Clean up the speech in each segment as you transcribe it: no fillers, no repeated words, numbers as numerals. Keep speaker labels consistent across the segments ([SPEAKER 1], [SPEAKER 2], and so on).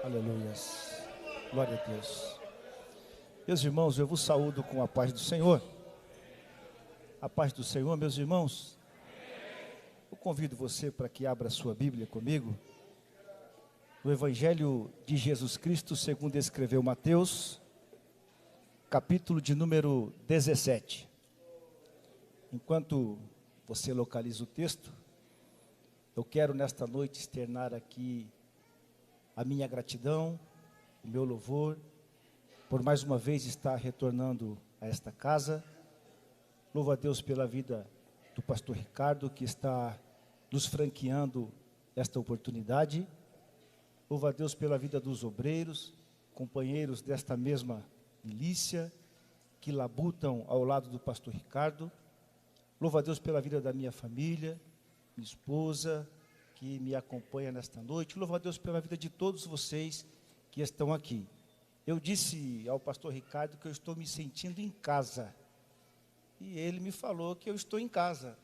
[SPEAKER 1] Aleluia. Glória a Deus. Meus irmãos, eu vos saúdo com a paz do Senhor. A paz do Senhor, meus irmãos. Eu convido você para que abra a sua Bíblia comigo. No Evangelho de Jesus Cristo, segundo escreveu Mateus, capítulo de número 17. Enquanto você localiza o texto, eu quero nesta noite externar aqui a minha gratidão, o meu louvor, por mais uma vez estar retornando a esta casa. Louvo a Deus pela vida do pastor Ricardo, que está nos franqueando esta oportunidade. Louvo a Deus pela vida dos obreiros, companheiros desta mesma milícia, que labutam ao lado do pastor Ricardo. Louvo a Deus pela vida da minha família, minha esposa, que me acompanha nesta noite. Louvo a Deus pela vida de todos vocês que estão aqui. Eu disse ao pastor Ricardo que eu estou me sentindo em casa. E ele me falou que eu estou em casa.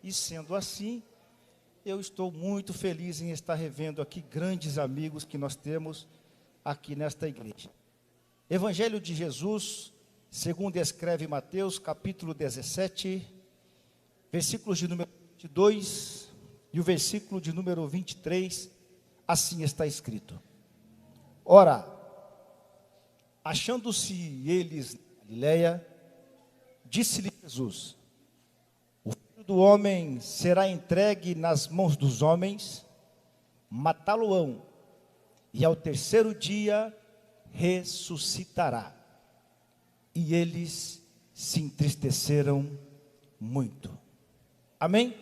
[SPEAKER 1] E sendo assim, eu estou muito feliz em estar revendo aqui grandes amigos que nós temos aqui nesta igreja. Evangelho de Jesus, segundo escreve Mateus, capítulo 17, versículos de número 22 e o versículo de número 23, assim está escrito. Ora, achando-se eles na Galileia, disse-lhe Jesus: o Filho do Homem será entregue nas mãos dos homens, matá-lo-ão, e ao terceiro dia ressuscitará. E eles se entristeceram muito. Amém?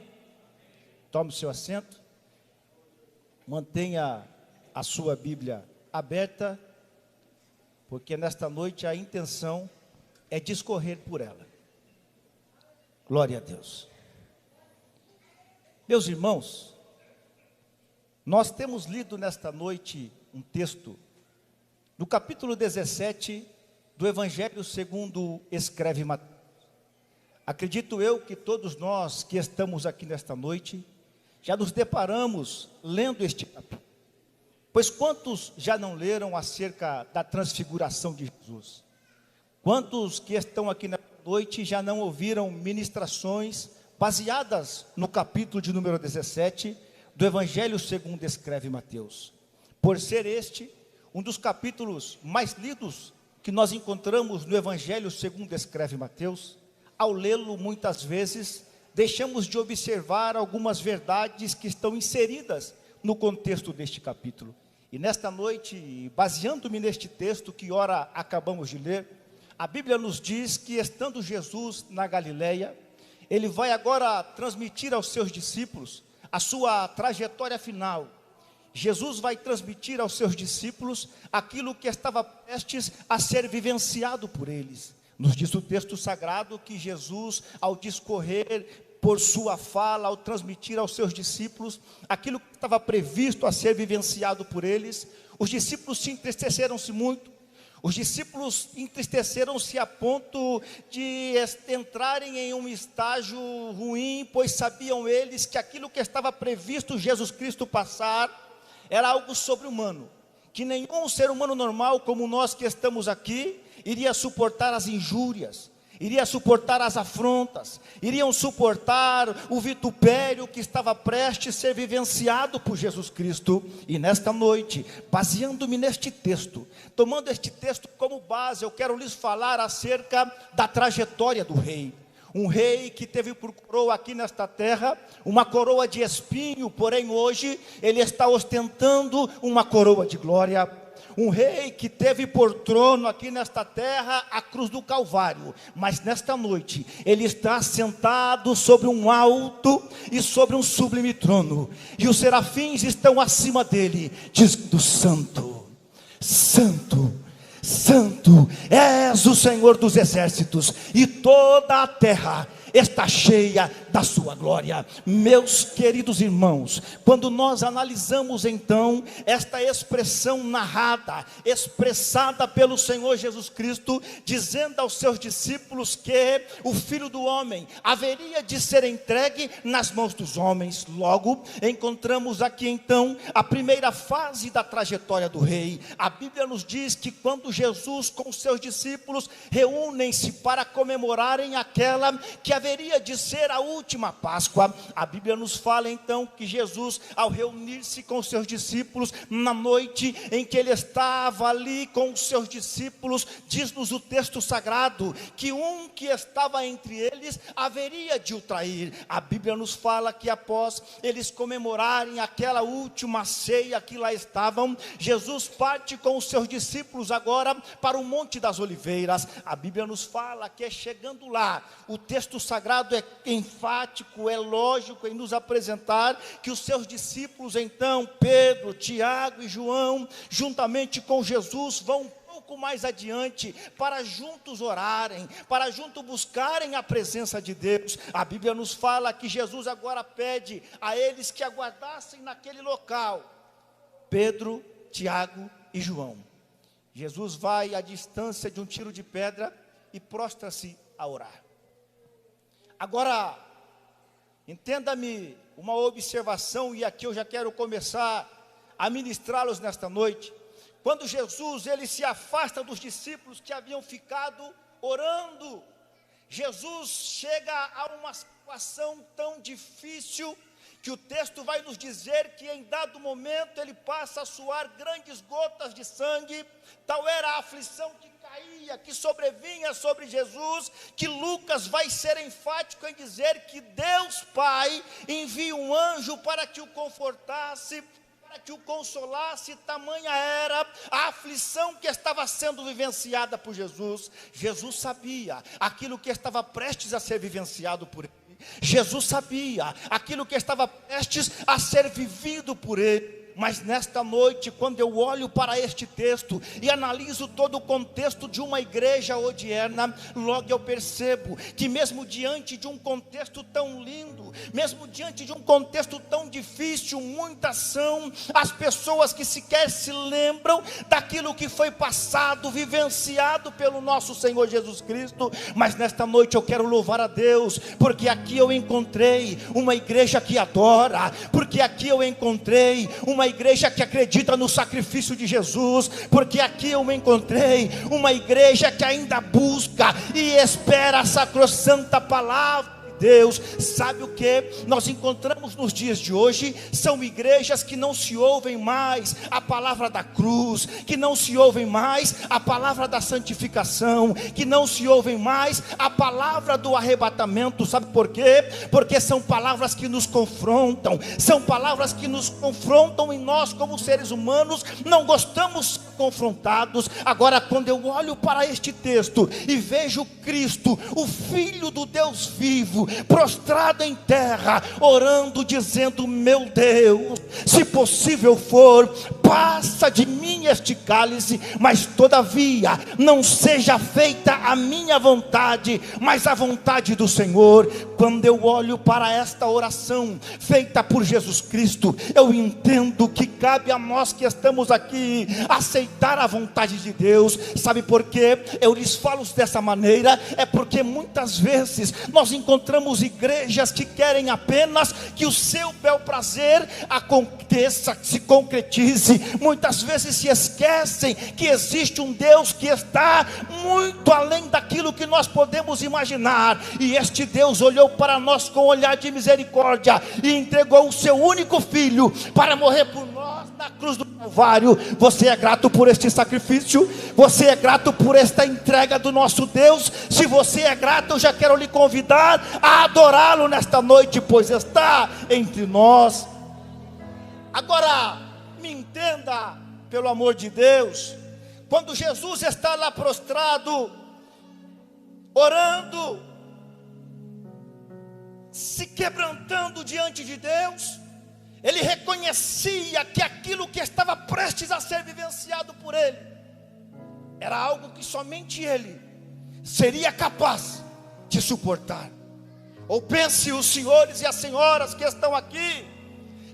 [SPEAKER 1] Tome o seu assento, mantenha a sua Bíblia aberta, porque nesta noite a intenção é discorrer por ela. Glória a Deus. Meus irmãos, nós temos lido nesta noite um texto do capítulo 17 do Evangelho segundo escreve Mateus. Acredito eu que todos nós que estamos aqui nesta noite já nos deparamos lendo este capítulo. Pois quantos já não leram acerca da transfiguração de Jesus? Quantos que estão aqui na noite já não ouviram ministrações baseadas no capítulo de número 17 do Evangelho segundo escreve Mateus? Por ser este um dos capítulos mais lidos que nós encontramos no Evangelho segundo escreve Mateus, ao lê-lo muitas vezes deixamos de observar algumas verdades que estão inseridas no contexto deste capítulo. E nesta noite, baseando-me neste texto que ora acabamos de ler, a Bíblia nos diz que estando Jesus na Galileia, ele vai agora transmitir aos seus discípulos a sua trajetória final. Jesus vai transmitir aos seus discípulos aquilo que estava prestes a ser vivenciado por eles. Nos diz o texto sagrado que Jesus, ao discorrer por sua fala, ao transmitir aos seus discípulos aquilo que estava previsto a ser vivenciado por eles, os discípulos se entristeceram-se muito. Os discípulos entristeceram-se a ponto de entrarem em um estágio ruim, pois sabiam eles que aquilo que estava previsto Jesus Cristo passar era algo sobre-humano, que nenhum ser humano normal como nós que estamos aqui iria suportar as injúrias, iria suportar as afrontas, iriam suportar o vitupério que estava prestes a ser vivenciado por Jesus Cristo. E nesta noite, baseando-me neste texto, tomando este texto como base, eu quero lhes falar acerca da trajetória do rei. Um rei que teve por coroa aqui nesta terra uma coroa de espinho, porém hoje ele está ostentando uma coroa de glória. Um rei que teve por trono aqui nesta terra a cruz do Calvário, mas nesta noite ele está sentado sobre um alto e sobre um sublime trono, e os serafins estão acima dele, dizendo: Santo, Santo, Santo, és o Senhor dos exércitos, e toda a terra está cheia da sua glória. Meus queridos irmãos, quando nós analisamos então esta expressão narrada, expressada pelo Senhor Jesus Cristo, dizendo aos seus discípulos que o Filho do Homem haveria de ser entregue nas mãos dos homens, logo encontramos aqui então a primeira fase da trajetória do rei. A Bíblia nos diz que quando Jesus com os seus discípulos reúnem-se para comemorarem aquela que haveria de ser a última Páscoa, a Bíblia nos fala então que Jesus, ao reunir-se com os seus discípulos, na noite em que ele estava ali com os seus discípulos, diz-nos o texto sagrado, que um que estava entre eles haveria de o trair. A Bíblia nos fala que após eles comemorarem aquela última ceia que lá estavam, Jesus parte com os seus discípulos agora para o Monte das Oliveiras. A Bíblia nos fala que chegando lá, o texto sagrado é enfático, é lógico em nos apresentar que os seus discípulos então, Pedro, Tiago e João, juntamente com Jesus, vão pouco mais adiante, para juntos orarem, para juntos buscarem a presença de Deus. A Bíblia nos fala que Jesus agora pede a eles que aguardassem naquele local, Pedro, Tiago e João. Jesus vai à distância de um tiro de pedra e prostra-se a orar. Agora, entenda-me uma observação, e aqui eu já quero começar a ministrá-los nesta noite. Quando Jesus ele se afasta dos discípulos que haviam ficado orando, Jesus chega a uma situação tão difícil que o texto vai nos dizer que em dado momento ele passa a suar grandes gotas de sangue. Tal era a aflição que caía, que sobrevinha sobre Jesus, que Lucas vai ser enfático em dizer que Deus Pai envia um anjo para que o confortasse, para que o consolasse. Tamanha era a aflição que estava sendo vivenciada por Jesus. Jesus sabia aquilo que estava prestes a ser vivenciado por ele. Jesus sabia aquilo que estava prestes a ser vivido por ele. Mas nesta noite, quando eu olho para este texto e analiso todo o contexto de uma igreja odierna, logo eu percebo que mesmo diante de um contexto tão lindo, mesmo diante de um contexto tão difícil, muitas são as pessoas que sequer se lembram daquilo que foi passado, vivenciado pelo nosso Senhor Jesus Cristo. Mas nesta noite eu quero louvar a Deus, porque aqui eu encontrei uma igreja que adora, porque aqui eu encontrei uma igreja que acredita no sacrifício de Jesus, porque aqui eu encontrei uma igreja que ainda busca e espera a sacrossanta palavra Deus. Sabe o que nós encontramos nos dias de hoje? São igrejas que não se ouvem mais a palavra da cruz, que não se ouvem mais a palavra da santificação, que não se ouvem mais a palavra do arrebatamento. Sabe por quê? Porque são palavras que nos confrontam, são palavras que nos confrontam, e nós como seres humanos não gostamos de ser confrontados. Agora, quando eu olho para este texto e vejo Cristo, o Filho do Deus vivo, prostrado em terra, orando, dizendo: meu Deus, se possível for, passa de mim este cálice, mas todavia não seja feita a minha vontade, mas a vontade do Senhor. Quando eu olho para esta oração feita por Jesus Cristo, eu entendo que cabe a nós que estamos aqui aceitar a vontade de Deus. Sabe por quê? Eu lhes falo dessa maneira, é porque muitas vezes nós encontramos igrejas que querem apenas que o seu bel prazer aconteça, se concretize. Muitas vezes se esquecem que existe um Deus que está muito além daquilo que nós podemos imaginar, e este Deus olhou para nós com um olhar de misericórdia e entregou o seu único filho para morrer por nós na cruz do Calvário. Você é grato por este sacrifício? Você é grato por esta entrega do nosso Deus? Se você é grato, eu já quero lhe convidar a adorá-lo nesta noite, pois está entre nós. Agora, me entenda, pelo amor de Deus, quando Jesus está lá prostrado, orando, se quebrantando diante de Deus, ele reconhecia que aquilo que estava prestes a ser vivenciado por ele era algo que somente ele seria capaz de suportar. Ou pense os senhores e as senhoras que estão aqui,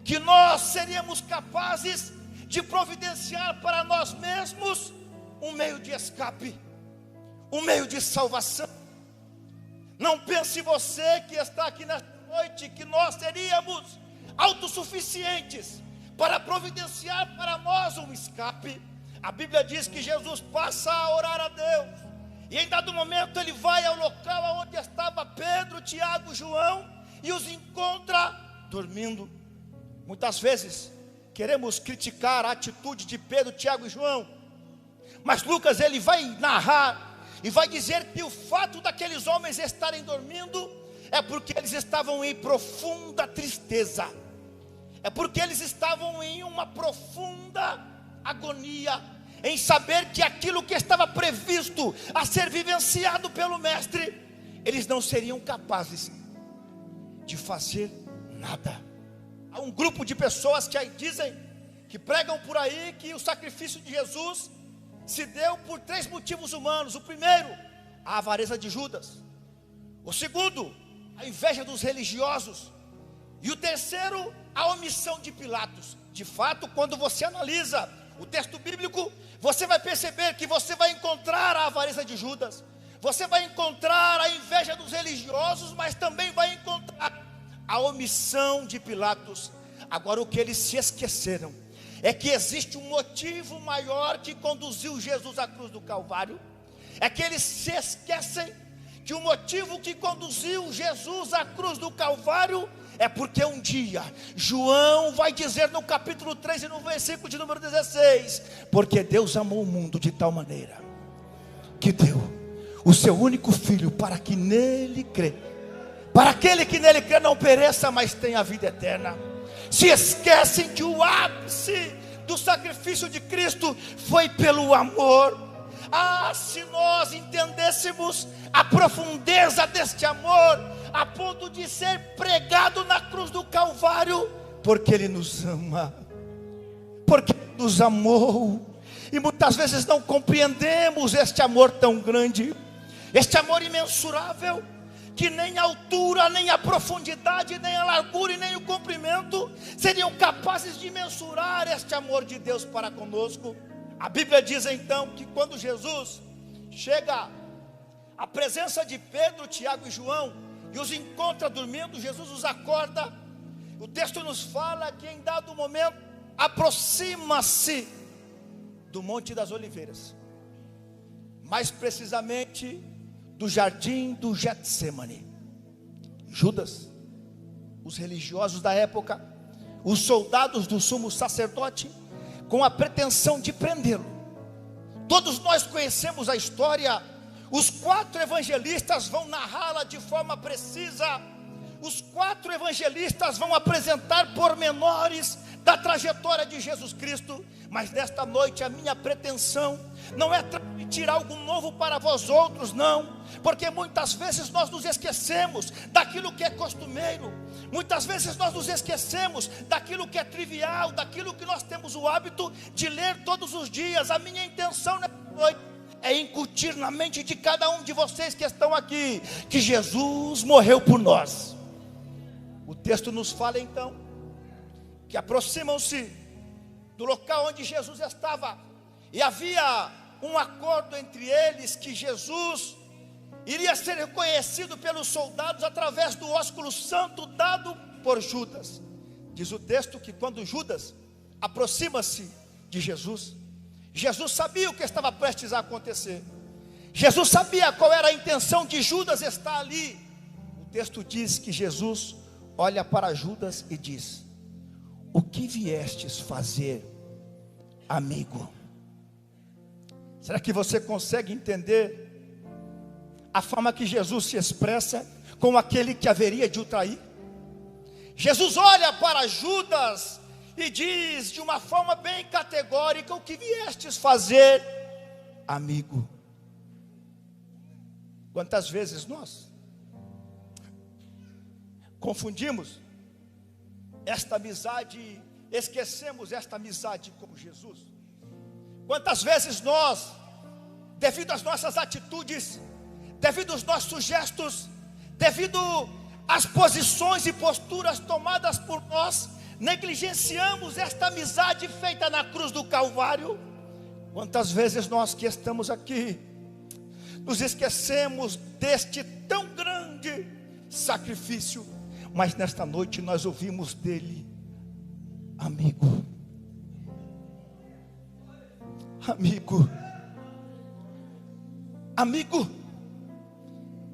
[SPEAKER 1] que nós seríamos capazes de providenciar para nós mesmos um meio de escape, um meio de salvação. Não pense você que está aqui nesta noite que nós seríamos autossuficientes para providenciar para nós um escape. A Bíblia diz que Jesus passa a orar a Deus, e em dado momento ele vai ao local onde estava Pedro, Tiago, João, e os encontra dormindo. Muitas vezes queremos criticar a atitude de Pedro, Tiago e João, mas Lucas ele vai narrar e vai dizer que o fato daqueles homens estarem dormindo é porque eles estavam em profunda tristeza, é porque eles estavam em uma profunda agonia, em saber que aquilo que estava previsto a ser vivenciado pelo mestre, eles não seriam capazes de fazer nada. Há um grupo de pessoas que aí dizem, que pregam por aí, que o sacrifício de Jesus se deu por 3 motivos humanos. O primeiro, a avareza de Judas. O segundo, a inveja dos religiosos. E o terceiro, a omissão de Pilatos. De fato, quando você analisa o texto bíblico, você vai perceber que você vai encontrar a avareza de Judas, você vai encontrar a inveja dos religiosos, mas também vai encontrar a omissão de Pilatos. Agora, o que eles se esqueceram é que existe um motivo maior que conduziu Jesus à cruz do Calvário. É que eles se esquecem que o motivo que conduziu Jesus à cruz do Calvário é porque um dia João vai dizer no capítulo 3 e no versículo de número 16: porque Deus amou o mundo de tal maneira que deu o seu único filho, para que nele crê, para aquele que nele crê não pereça, mas tenha a vida eterna. Se esquecem que o ápice do sacrifício de Cristo foi pelo amor. Ah, se nós entendêssemos a profundeza deste amor, a ponto de ser pregado na cruz do Calvário, porque Ele nos ama, porque Ele nos amou, e muitas vezes não compreendemos este amor tão grande, este amor imensurável, que nem a altura, nem a profundidade, nem a largura e nem o comprimento seriam capazes de mensurar este amor de Deus para conosco. A Bíblia diz então que quando Jesus chega à presença de Pedro, Tiago e João e os encontra dormindo, Jesus os acorda. O texto nos fala que em dado momento aproxima-se do Monte das Oliveiras, mais precisamente do jardim do Getsemane. Judas, os religiosos da época, os soldados do sumo sacerdote, com a pretensão de prendê-lo. Todos nós conhecemos a história. Os 4 evangelistas vão narrá-la de forma precisa. Os 4 evangelistas vão apresentar pormenores da trajetória de Jesus Cristo. Mas nesta noite a minha pretensão não é transmitir algo novo para vós outros, não, porque muitas vezes nós nos esquecemos daquilo que é costumeiro, muitas vezes nós nos esquecemos daquilo que é trivial, daquilo que nós temos o hábito de ler todos os dias. A minha intenção nesta noite é incutir na mente de cada um de vocês que estão aqui, que Jesus morreu por nós. O texto nos fala então, que aproximam-se do local onde Jesus estava, e havia um acordo entre eles, que Jesus iria ser reconhecido pelos soldados através do ósculo santo dado por Judas. Diz o texto que quando Judas aproxima-se de Jesus, Jesus sabia o que estava prestes a acontecer, Jesus sabia qual era a intenção de Judas estar ali. O texto diz que Jesus olha para Judas e diz: o que viestes fazer, amigo? Será que você consegue entender a forma que Jesus se expressa com aquele que haveria de o trair? Jesus olha para Judas e diz de uma forma bem categórica: o que viestes fazer, amigo? Quantas vezes nós confundimos esta amizade, esquecemos esta amizade com Jesus? Quantas vezes nós, devido às nossas atitudes, devido aos nossos gestos, devido as posições e posturas tomadas por nós, negligenciamos esta amizade feita na cruz do Calvário. Quantas vezes nós que estamos aqui nos esquecemos deste tão grande sacrifício, mas nesta noite nós ouvimos dele: amigo, amigo, amigo.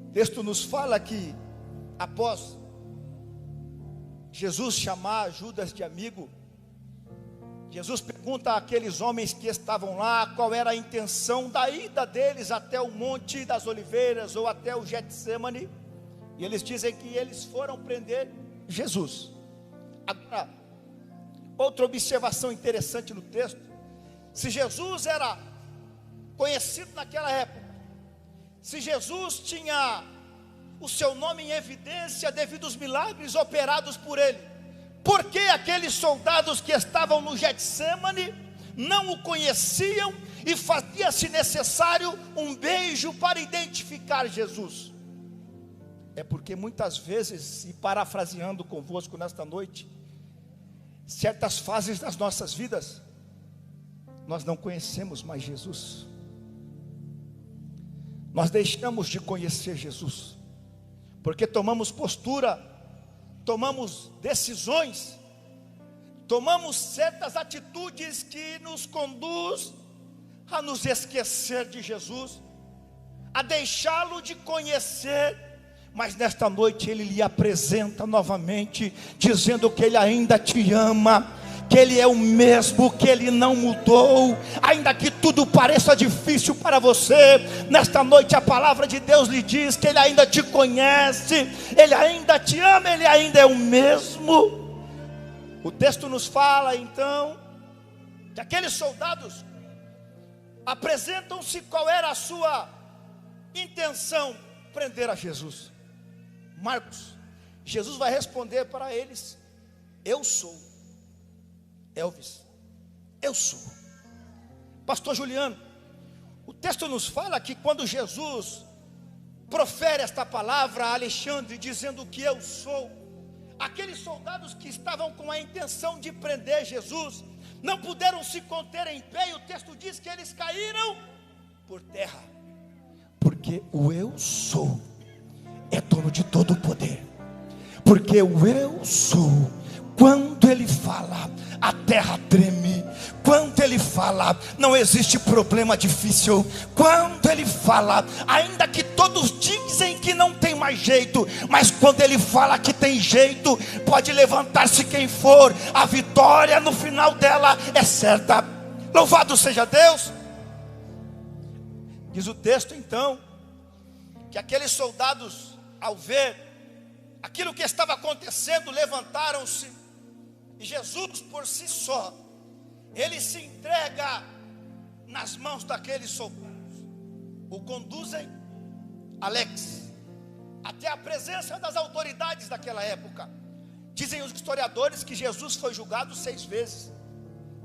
[SPEAKER 1] O texto nos fala que após Jesus chamar Judas de amigo, Jesus pergunta àqueles homens que estavam lá qual era a intenção da ida deles até o Monte das Oliveiras ou até o Getsemane, e eles dizem que eles foram prender Jesus. Agora, outra observação interessante no texto: se Jesus era conhecido naquela época, se Jesus tinha o seu nome em evidência devido aos milagres operados por ele, por que aqueles soldados que estavam no Getsemane não o conheciam e fazia-se necessário um beijo para identificar Jesus? É porque muitas vezes, e parafraseando convosco nesta noite, certas fases das nossas vidas, nós não conhecemos mais Jesus. Nós deixamos de conhecer Jesus, porque tomamos postura, tomamos decisões, tomamos certas atitudes que nos conduz a nos esquecer de Jesus, a deixá-lo de conhecer. Mas nesta noite ele lhe apresenta novamente, dizendo que ele ainda te ama, que ele é o mesmo, que ele não mudou, ainda que tudo pareça difícil para você. Nesta noite a palavra de Deus lhe diz que ele ainda te conhece, ele ainda te ama, ele ainda é o mesmo. O texto nos fala então que aqueles soldados apresentam-se, qual era a sua intenção? Prender a Jesus. Marcos, Jesus vai responder para eles: eu sou. Elvis, eu sou. Pastor Juliano, o texto nos fala que quando Jesus profere esta palavra a Alexandre, dizendo que eu sou, aqueles soldados que estavam com a intenção de prender Jesus, não puderam se conter em pé, e o texto diz que eles caíram por terra, porque o eu sou é dono de todo o poder. Porque o eu sou, quando ele fala, a terra treme. Quando ele fala, não existe problema difícil. Quando ele fala, ainda que todos dizem que não tem mais jeito, mas quando ele fala que tem jeito, pode levantar-se quem for, a vitória no final dela é certa. Louvado seja Deus. Diz o texto então, que aqueles soldados, ao ver aquilo que estava acontecendo, levantaram-se, e Jesus por si só, ele se entrega nas mãos daqueles soldados, o conduzem, Alex, até a presença das autoridades daquela época. Dizem os historiadores que Jesus foi julgado 6 vezes,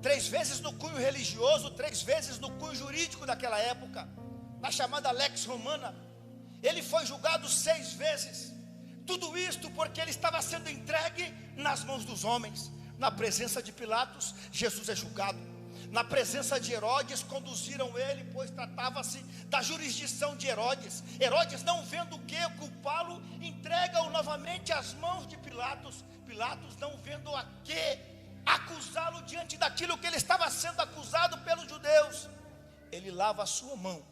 [SPEAKER 1] 3 vezes no cunho religioso, 3 vezes no cunho jurídico daquela época, na chamada Lex Romana. Ele foi julgado 6 vezes, tudo isto porque ele estava sendo entregue nas mãos dos homens. Na presença de Pilatos, Jesus é julgado. Na presença de Herodes, conduziram ele, pois tratava-se da jurisdição de Herodes. Herodes, não vendo o que culpá-lo, entrega-o novamente às mãos de Pilatos. Pilatos, não vendo a que acusá-lo diante daquilo que ele estava sendo acusado pelos judeus, ele lava a sua mão,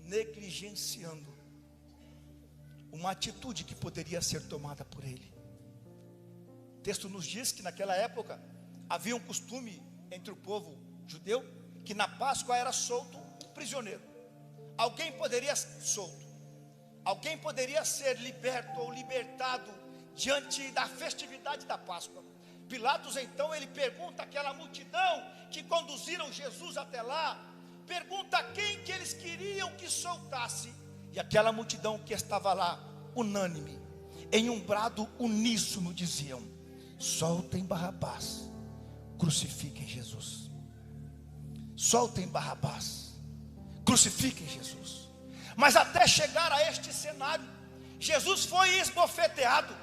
[SPEAKER 1] negligenciando uma atitude que poderia ser tomada por ele. O texto nos diz que naquela época havia um costume entre o povo judeu, que na Páscoa era solto um prisioneiro. Alguém poderia ser solto, alguém poderia ser liberto ou libertado diante da festividade da Páscoa. Pilatos então, ele pergunta àquela multidão que conduziram Jesus até lá, pergunta a quem que eles queriam que soltasse. E aquela multidão que estava lá, unânime, em um brado uníssono, diziam: soltem Barrabás, crucifiquem Jesus. Soltem Barrabás, crucifiquem Jesus. Mas até chegar a este cenário, Jesus foi esbofeteado.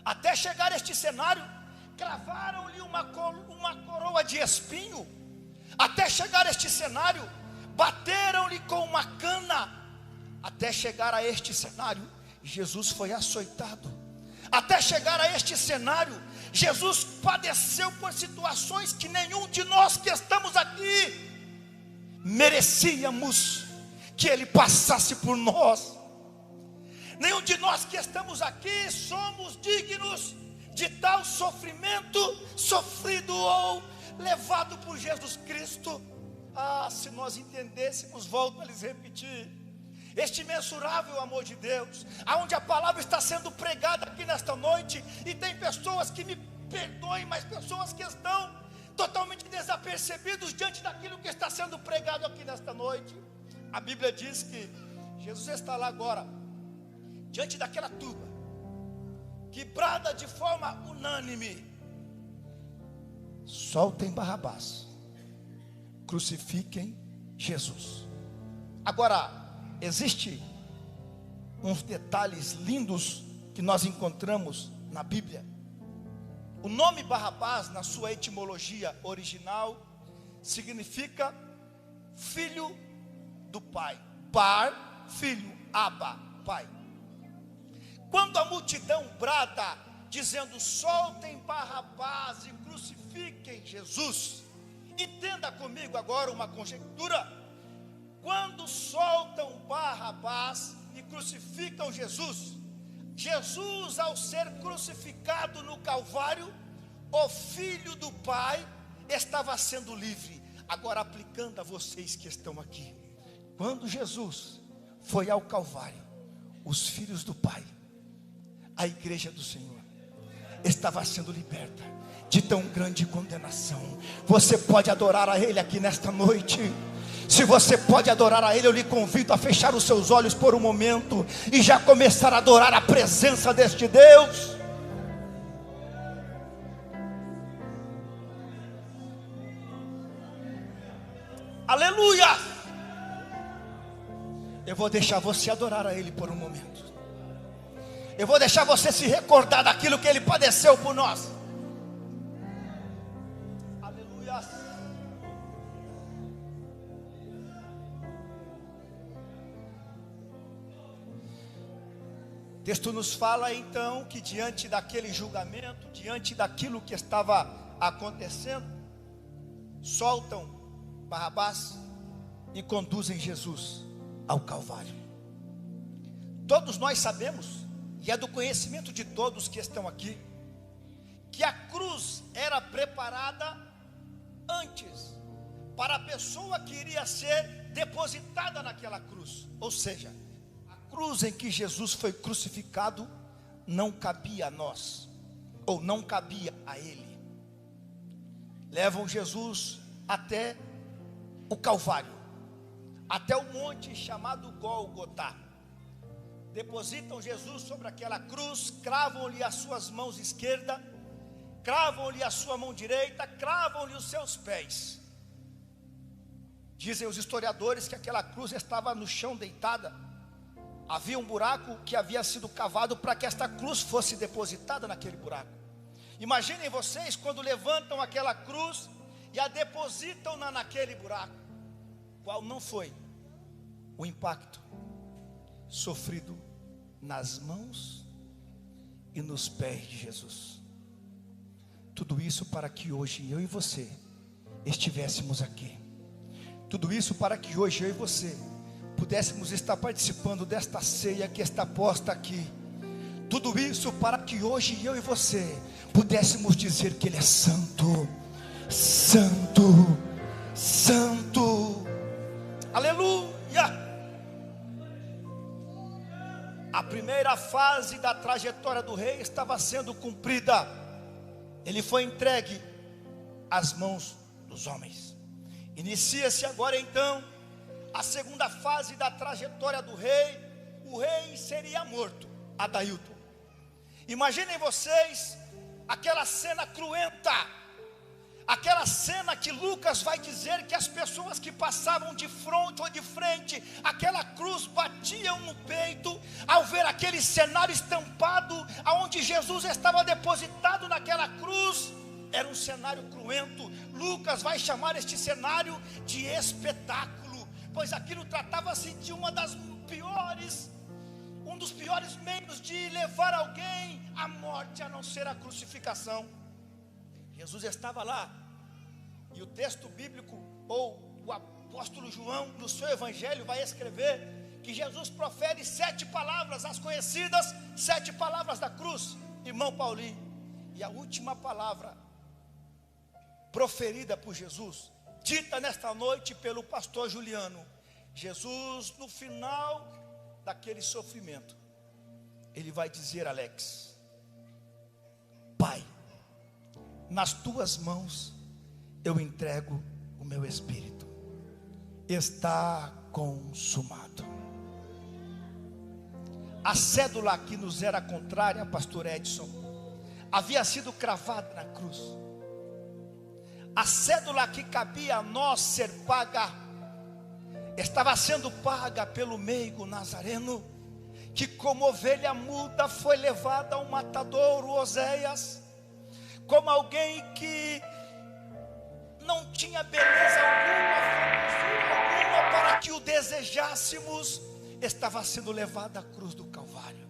[SPEAKER 1] Até chegar a este cenário, cravaram-lhe uma coroa de espinho. Até chegar a este cenário, bateram-lhe com uma cana. Até chegar a este cenário, Jesus foi açoitado. Até chegar a este cenário, Jesus padeceu por situações que nenhum de nós que estamos aqui merecíamos que Ele passasse por nós. Nenhum de nós que estamos aqui somos dignos de tal sofrimento sofrido ou levado por Jesus Cristo. Se nós entendêssemos, volto a lhes repetir, este imensurável amor de Deus, aonde a palavra está sendo pregada aqui nesta noite, e tem pessoas que me perdoem, mas pessoas que estão totalmente desapercebidos diante daquilo que está sendo pregado aqui nesta noite. A Bíblia diz que Jesus está lá agora, diante daquela turba, que brada de forma unânime: soltem Barrabás, crucifiquem Jesus. Agora, existe uns detalhes lindos que nós encontramos na Bíblia. O nome Barrabás, na sua etimologia original, significa filho do pai. Bar, filho, Abba, pai. Quando a multidão brada, dizendo: soltem Barrabás e crucifiquem Jesus, entenda comigo agora uma conjectura. Quando soltam Barrabás e crucificam Jesus, Jesus, ao ser crucificado no Calvário, o Filho do Pai estava sendo livre. Agora, aplicando a vocês que estão aqui, quando Jesus foi ao Calvário, os filhos do Pai, a igreja do Senhor, estava sendo liberta de tão grande condenação. Você pode adorar a Ele aqui nesta noite. Se você pode adorar a Ele, eu lhe convido a fechar os seus olhos por um momento e já começar a adorar a presença deste Deus. Aleluia! Eu vou deixar você adorar a Ele por um momento. Eu vou deixar você se recordar daquilo que Ele padeceu por nós. Aleluia! O texto nos fala então que diante daquele julgamento, diante daquilo que estava acontecendo, soltam Barrabás e conduzem Jesus ao Calvário. Todos nós sabemos, e é do conhecimento de todos que estão aqui, que a cruz era preparada antes para a pessoa que iria ser depositada naquela cruz. Ou seja, a cruz em que Jesus foi crucificado não cabia a nós, ou não cabia a Ele. Levam Jesus até o Calvário, até o monte chamado Gólgota. Depositam Jesus sobre aquela cruz, cravam-lhe as suas mãos esquerda, cravam-lhe a sua mão direita, cravam-lhe os seus pés. Dizem os historiadores que aquela cruz estava no chão deitada. Havia um buraco que havia sido cavado para que esta cruz fosse depositada naquele buraco. Imaginem vocês quando levantam aquela cruz e a depositam naquele buraco. Qual não foi o impacto sofrido nas mãos e nos pés de Jesus? Tudo isso para que hoje eu e você estivéssemos aqui. Tudo isso para que hoje eu e você pudéssemos estar participando desta ceia que está posta aqui. Tudo isso para que hoje eu e você pudéssemos dizer que Ele é santo, santo, santo. Aleluia! A primeira fase da trajetória do rei estava sendo cumprida. Ele foi entregue às mãos dos homens. Inicia-se agora então a segunda fase da trajetória do rei. O rei seria morto, Adailton. Imaginem vocês aquela cena cruenta, aquela cena que Lucas vai dizer que as pessoas que passavam de fronte ou de frente, aquela cruz batiam no peito, ao ver aquele cenário estampado, aonde Jesus estava depositado naquela cruz. Era um cenário cruento. Lucas vai chamar este cenário de espetáculo, pois aquilo tratava-se de um dos piores meios de levar alguém à morte, a não ser a crucificação. Jesus estava lá, e o texto bíblico, ou o apóstolo João, no seu evangelho, vai escrever que Jesus profere 7 palavras, as conhecidas 7 palavras da cruz, irmão Paulinho. E a última palavra proferida por Jesus, dita nesta noite pelo pastor Juliano, Jesus, no final daquele sofrimento, ele vai dizer: Alex, Pai, nas tuas mãos eu entrego o meu espírito, está consumado. A cédula que nos era contrária, pastor Edson, havia sido cravada na cruz. A cédula que cabia a nós ser paga, estava sendo paga pelo meigo nazareno, que como ovelha muda foi levada ao matadouro, Oséias, como alguém que não tinha beleza alguma, formosura alguma para que o desejássemos, estava sendo levado à cruz do Calvário.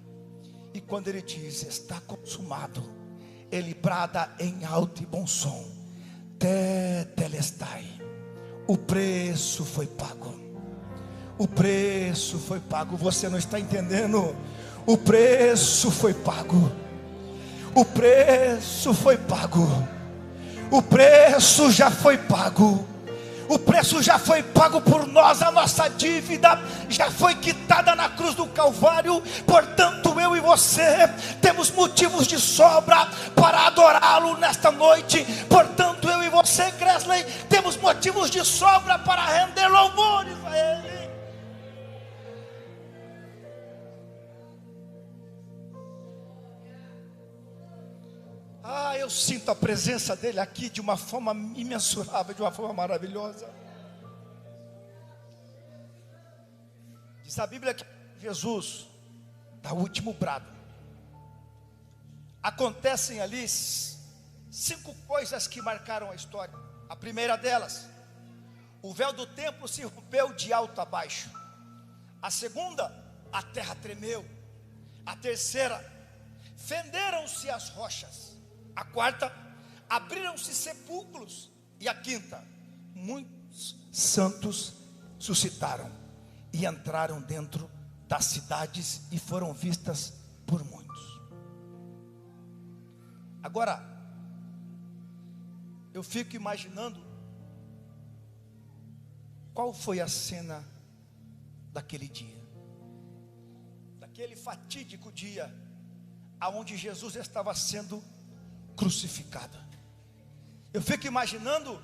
[SPEAKER 1] E quando ele diz: está consumado, ele brada em alto e bom som: tetelestai. O preço foi pago. O preço foi pago. Você não está entendendo? O preço foi pago. O preço foi pago. O preço já foi pago. O preço já foi pago por nós. A nossa dívida já foi quitada na cruz do Calvário. Portanto, eu e você temos motivos de sobra para adorá-lo nesta noite. Portanto, eu e você, Gresley, temos motivos de sobra para render louvores a Ele. Eu sinto a presença dele aqui de uma forma imensurável, de uma forma maravilhosa. Diz a Bíblia que Jesus dá o último brado. Acontecem ali 5 coisas que marcaram a história. A primeira delas, o véu do templo se rompeu de alto a baixo. A segunda, a terra tremeu. A terceira, fenderam-se as rochas. A quarta, abriram-se sepulcros. E a quinta, muitos santos suscitaram e entraram dentro das cidades e foram vistas por muitos. Agora, eu fico imaginando qual foi a cena daquele dia, daquele fatídico dia, aonde Jesus estava sendo crucificado. Eu fico imaginando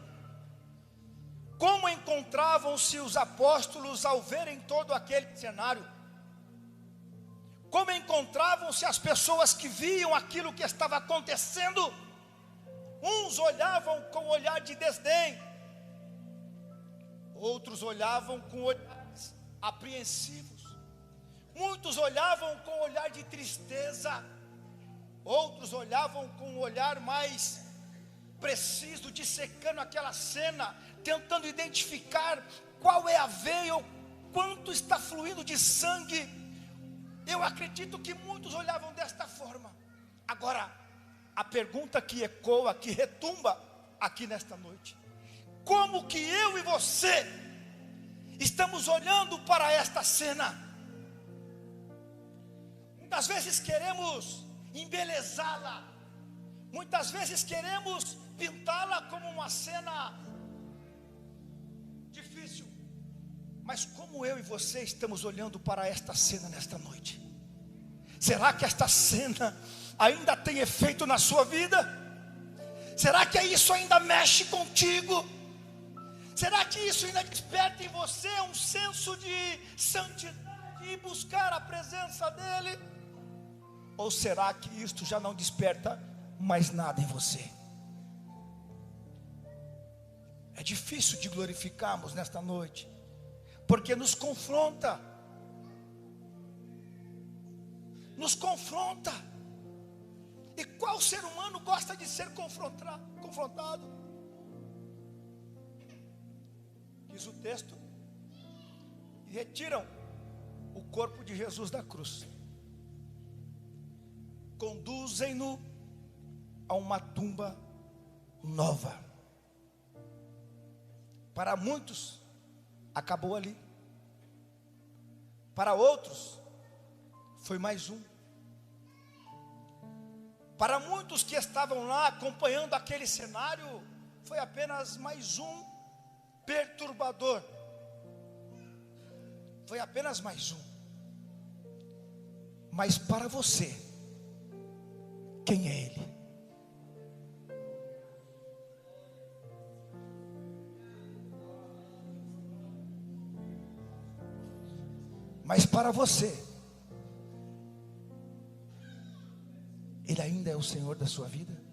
[SPEAKER 1] como encontravam-se os apóstolos ao verem todo aquele cenário. Como encontravam-se as pessoas que viam aquilo que estava acontecendo. Uns olhavam com olhar de desdém, outros olhavam com olhares apreensivos, muitos olhavam com olhar de tristeza, outros olhavam com um olhar mais preciso, dissecando aquela cena, tentando identificar qual é a veia, ou quanto está fluindo de sangue. Eu acredito que muitos olhavam desta forma. Agora, a pergunta que ecoa, que retumba aqui nesta noite: como que eu e você estamos olhando para esta cena? Muitas vezes queremos embelezá-la, muitas vezes queremos pintá-la como uma cena difícil. Mas como eu e você estamos olhando para esta cena nesta noite? Será que esta cena ainda tem efeito na sua vida? Será que isso ainda mexe contigo? Será que isso ainda desperta em você um senso de santidade e buscar a presença dEle? Ou será que isto já não desperta mais nada em você? É difícil de glorificarmos nesta noite, porque nos confronta. Nos confronta. E qual ser humano gosta de ser confrontado? Diz o texto: e retiram o corpo de Jesus da cruz, conduzem-no a uma tumba nova. Para muitos acabou ali, para outros foi mais um. Para muitos que estavam lá acompanhando aquele cenário, foi apenas mais um perturbador. Foi apenas mais um. Mas para você, quem é ele? Mas para você, ele ainda é o Senhor da sua vida?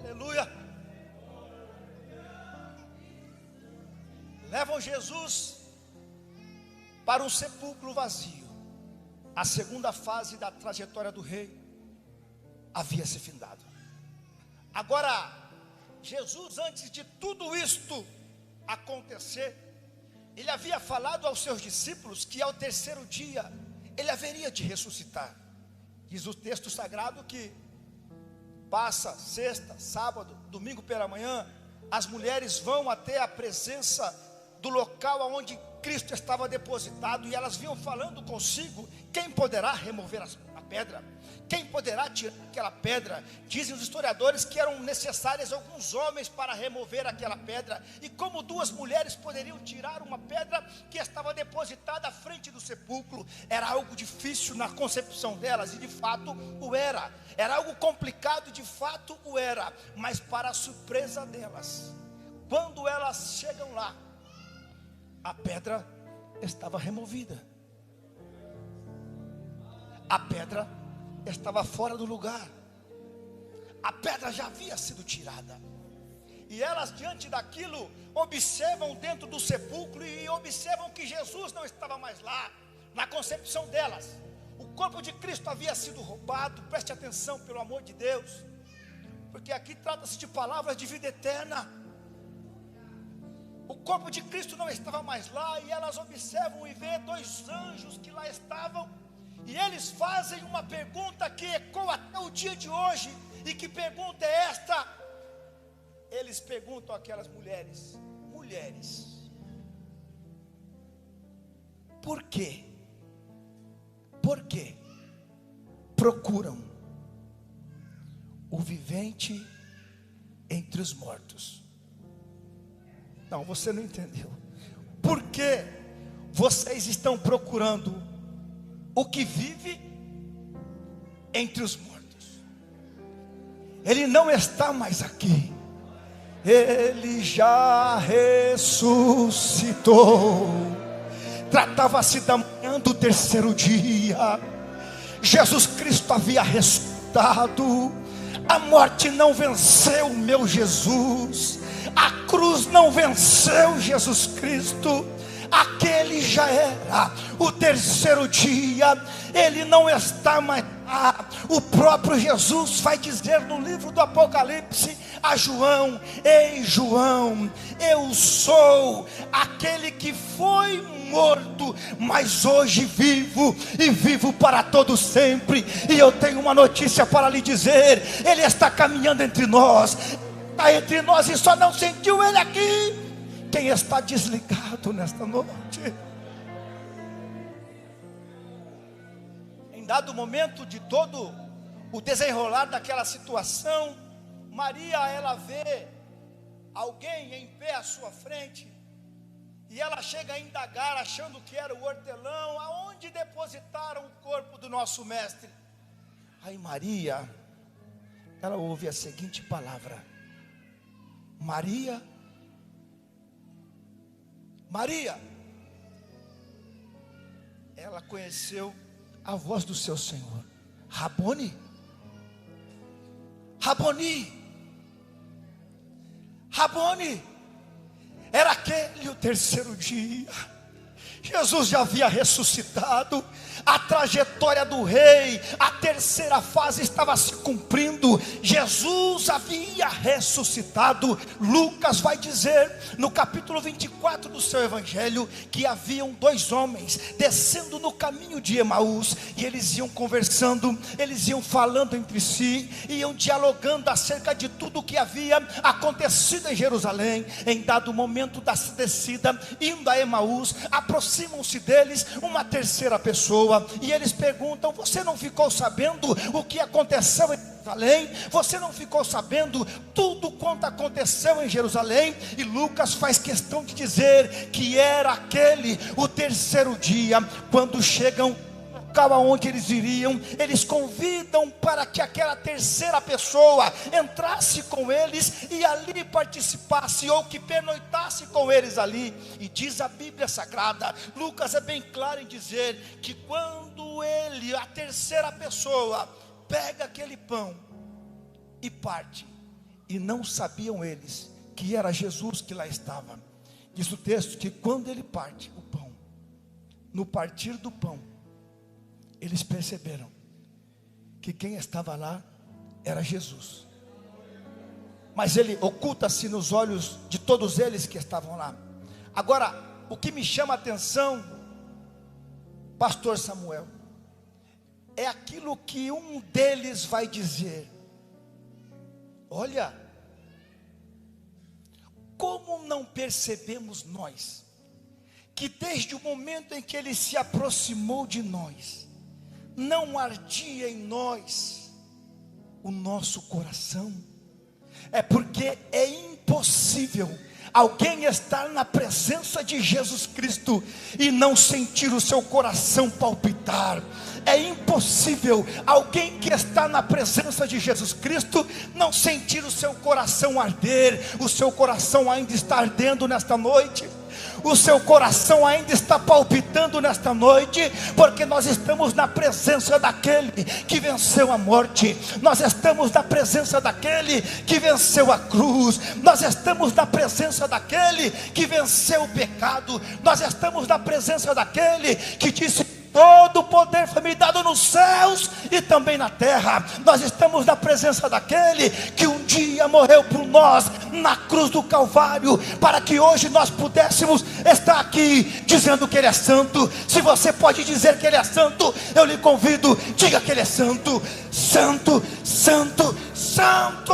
[SPEAKER 1] Aleluia. Levam Jesus para um sepulcro vazio. A segunda fase da trajetória do rei havia se findado. Agora, Jesus, antes de tudo isto acontecer, ele havia falado aos seus discípulos que ao terceiro dia ele haveria de ressuscitar. Diz o texto sagrado que passa sexta, sábado, domingo pela manhã, as mulheres vão até a presença do local onde Cristo estava depositado, e elas vinham falando consigo: quem poderá remover a pedra? Quem poderá tirar aquela pedra? Dizem os historiadores que eram necessários alguns homens para remover aquela pedra. E como duas mulheres poderiam tirar uma pedra que estava depositada à frente do sepulcro? Era algo difícil na concepção delas, e de fato o era. Era algo complicado, de fato o era. Mas para a surpresa delas, quando elas chegam lá, a pedra estava removida. A pedra estava fora do lugar. A pedra já havia sido tirada. E elas, diante daquilo, observam dentro do sepulcro e observam que Jesus não estava mais lá. Na concepção delas, o corpo de Cristo havia sido roubado. Preste atenção, pelo amor de Deus, porque aqui trata-se de palavras de vida eterna. O corpo de Cristo não estava mais lá, e elas observam e vêem dois anjos que lá estavam, e eles fazem uma pergunta que ecoa até o dia de hoje. E que pergunta é esta? Eles perguntam àquelas mulheres: por quê? Por que procuram o vivente entre os mortos? Não, você não entendeu. Por que vocês estão procurando o que vive entre os mortos? Ele não está mais aqui. Ele já ressuscitou. Tratava-se da manhã do terceiro dia. Jesus Cristo havia ressuscitado. A morte não venceu meu Jesus. A cruz não venceu Jesus Cristo. Aquele já era o terceiro dia. Ele não está mais lá. O próprio Jesus vai dizer no livro do Apocalipse a João: ei João, eu sou aquele que foi morto, mas hoje vivo, e vivo para todo sempre. E eu tenho uma notícia para lhe dizer: ele está caminhando entre nós. Está entre nós e só não sentiu ele aqui. Quem está desligado nesta noite? Em dado momento de todo o desenrolar daquela situação, Maria, ela vê alguém em pé à sua frente, E ela chega a indagar, achando que era o hortelão, aonde depositaram o corpo do nosso mestre. Aí Maria, ela ouve a seguinte palavra: Maria, Maria. Ela conheceu a voz do seu Senhor: Rabone, Raboni, Rabone. Era aquele o terceiro dia. Jesus já havia ressuscitado. A trajetória do rei, a terceira fase estava se cumprindo. Jesus havia ressuscitado. Lucas vai dizer no capítulo 24 do seu evangelho que haviam dois homens descendo no caminho de Emaús, e eles iam conversando, eles iam falando entre si, iam dialogando acerca de tudo o que havia acontecido em Jerusalém. Em dado momento da descida, indo a Emaús, aproximam-se deles uma terceira pessoa, e eles perguntam: você não ficou sabendo o que aconteceu em Jerusalém? Você não ficou sabendo tudo quanto aconteceu em Jerusalém? E Lucas faz questão de dizer que era aquele o terceiro dia. Quando chegam aonde eles iriam, eles convidam para que aquela terceira pessoa entrasse com eles e ali participasse, ou que pernoitasse com eles ali. E diz a Bíblia Sagrada, Lucas é bem claro em dizer que quando ele, a terceira pessoa, pega aquele pão e parte, e não sabiam eles que era Jesus que lá estava. Diz o texto que quando ele parte o pão, no partir do pão, eles perceberam que quem estava lá era Jesus. Mas ele oculta-se nos olhos de todos eles que estavam lá. Agora, o que me chama a atenção, pastor Samuel, é aquilo que um deles vai dizer: olha, como não percebemos nós, que desde o momento em que ele se aproximou de nós, não ardia em nós o nosso coração? É porque é impossível alguém estar na presença de Jesus Cristo e não sentir o seu coração palpitar. É impossível alguém que está na presença de Jesus Cristo não sentir o seu coração arder. O seu coração ainda está ardendo nesta noite. O seu coração ainda está palpitando nesta noite, porque nós estamos na presença daquele que venceu a morte. Nós estamos na presença daquele que venceu a cruz. Nós estamos na presença daquele que venceu o pecado. Nós estamos na presença daquele que disse: todo o poder foi me dado nos céus e também na terra. Nós estamos na presença daquele que um dia morreu por nós na cruz do Calvário, para que hoje nós pudéssemos estar aqui dizendo que ele é santo. Se você pode dizer que ele é santo, eu lhe convido, diga que ele é santo, santo, santo, santo.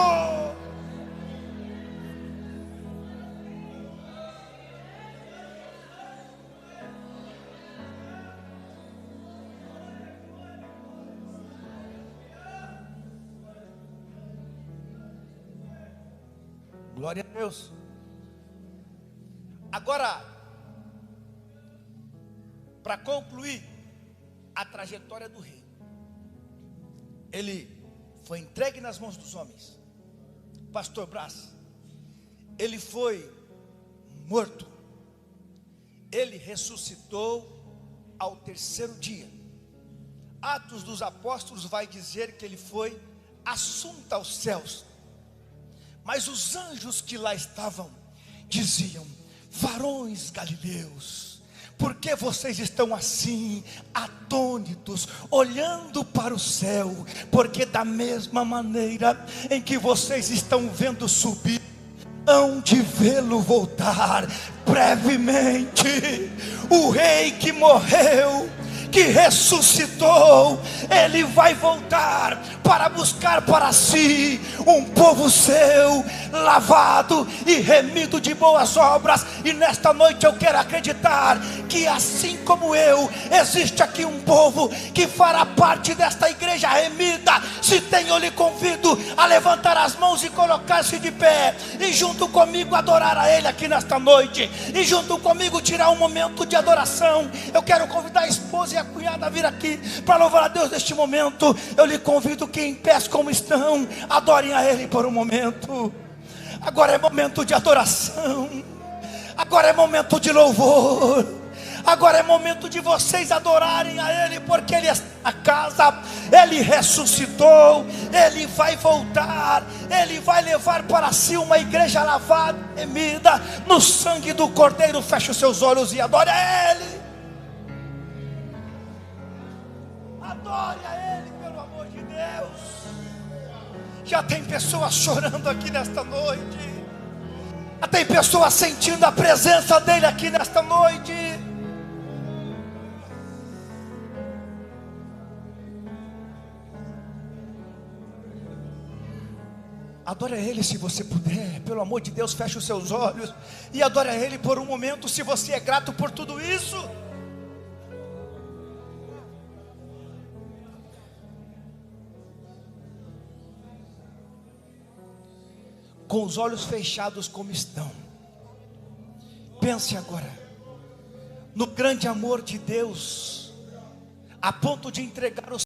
[SPEAKER 1] Glória a Deus. Agora, para concluir a trajetória do rei, ele foi entregue nas mãos dos homens. Pastor Brás, ele foi morto, ele ressuscitou ao terceiro dia. Atos dos Apóstolos vai dizer que ele foi assunto aos céus. Mas os anjos que lá estavam diziam: varões galileus, por que vocês estão assim, atônitos, olhando para o céu? Porque da mesma maneira em que vocês estão vendo subir, hão de vê-lo voltar brevemente. O rei que morreu, que ressuscitou, Ele vai voltar para buscar para si um povo seu, lavado e remido de boas obras. E nesta noite eu quero acreditar que assim como eu, existe aqui um povo que fará parte desta igreja remida. Se tem, eu lhe convido a levantar as mãos e colocar-se de pé, e junto comigo adorar a Ele aqui nesta noite, e junto comigo tirar um momento de adoração. Eu quero convidar a esposa e a cunhada a vir aqui para louvar a Deus neste momento. Eu lhe convido que em pés como estão, adorem a Ele por um momento. Agora é momento de adoração, agora é momento de louvor, agora é momento de vocês adorarem a Ele, porque Ele está na casa, Ele ressuscitou, Ele vai voltar, Ele vai levar para si uma igreja lavada, remida no sangue do Cordeiro. Feche os seus olhos e adore a Ele. Adore a Ele, pelo amor de Deus. Já tem pessoas chorando aqui nesta noite, já tem pessoas sentindo a presença dEle aqui nesta noite. Adore a Ele se você puder, pelo amor de Deus, feche os seus olhos e adore a Ele por um momento, se você é grato por tudo isso. Com os olhos fechados como estão, pense agora no grande amor de Deus, a ponto de entregar o